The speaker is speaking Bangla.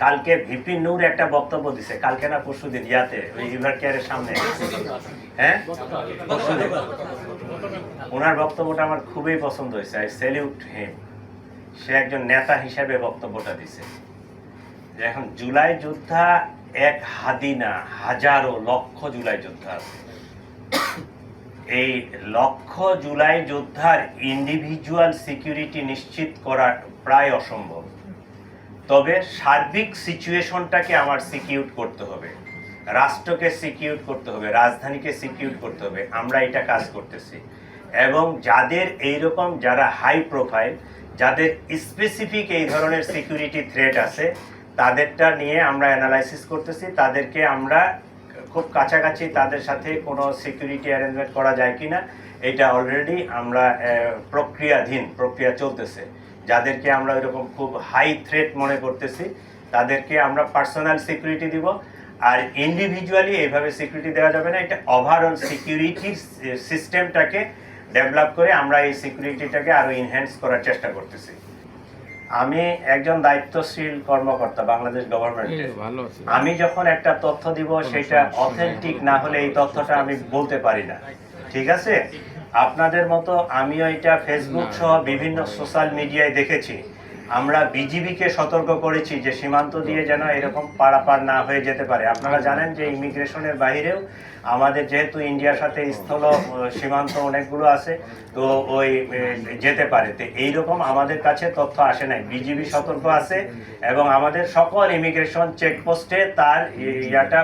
কালকে ভিপি নূর একটা বক্তব্য দিছে, কালকে না পরশুদিন ইয়াতে ওই রিভার কেয়ারের সামনে, হ্যাঁ পরশুদিন। ওনার বক্তব্যটা আমার খুবই পছন্দ হয়েছে, আই স্যালিউট হিম। সে একজন নেতা হিসেবে বক্তব্যটা দিছে যে এখন জুলাই যোদ্ধা এক হাদি না, হাজারো লক্ষ জুলাই যোদ্ধা আছে। এই লক্ষ জুলাই যোদ্ধার ইন্ডিভিজুয়াল সিকিউরিটি নিশ্চিত করা প্রায় অসম্ভব। তবে সার্বিক সিচুয়েশনটাকে আমার সিকিউর করতে হবে, রাষ্ট্রকে সিকিউর করতে হবে, রাজধানীকে সিকিউর করতে হবে। আমরা এটা কাজ করতেছি এবং যাদের এইরকম যারা হাই প্রোফাইল, যাদের স্পেসিফিক এই ধরনের সিকিউরিটি থ্রেট আছে, তাদেরটা নিয়ে আমরা অ্যানালাইসিস করতেছি। তাদেরকে আমরা খুব কাছাকাছি তাদের সাথে কোনো সিকিউরিটি অ্যারেঞ্জমেন্ট করা যায় কিনা এটা অলরেডি আমরা প্রক্রিয়া চলতেছে। যাদেরকে আমরা এরকম খুব হাই থ্রেট মনে করতেছি তাদেরকে আমরা পার্সোনাল সিকিউরিটি দিব। আর ইন্ডিভিজুয়ালি এইভাবে সিকিউরিটি দেওয়া যাবে না, এটা ওভারঅল সিকিউরিটি সিস্টেমটাকে ডেভেলপ করে আমরা এই সিকিউরিটিটাকে আরও এনহ্যান্স করার চেষ্টা করতেছি। আমি একজন দায়িত্বশীল কর্মকর্তা বাংলাদেশ গভর্নমেন্টের। আমি যখন একটা তথ্য দিব সেটা অথেন্টিক না হলে এই তথ্যটা আমি বলতে পারি না, ঠিক আছে? আপনাদের মতো আমিও এটা ফেসবুক সহ বিভিন্ন সোশ্যাল মিডিয়ায় দেখেছি। আমরা বিজিবিকে সতর্ক করেছি যে সীমান্ত দিয়ে যেন এরকম পারাপার না হয়ে যেতে পারে। আপনারা জানেন যে ইমিগ্রেশনের বাহিরেও আমাদের যেহেতু ইন্ডিয়ার সাথে স্থল সীমান্ত অনেকগুলো আছে, তো ওই যেতে পারে। তো এইরকম আমাদের কাছে তথ্য আসে নাই, বিজিবি সতর্ক আছে এবং আমাদের সকল ইমিগ্রেশন চেকপোস্টে তার ইয়াটা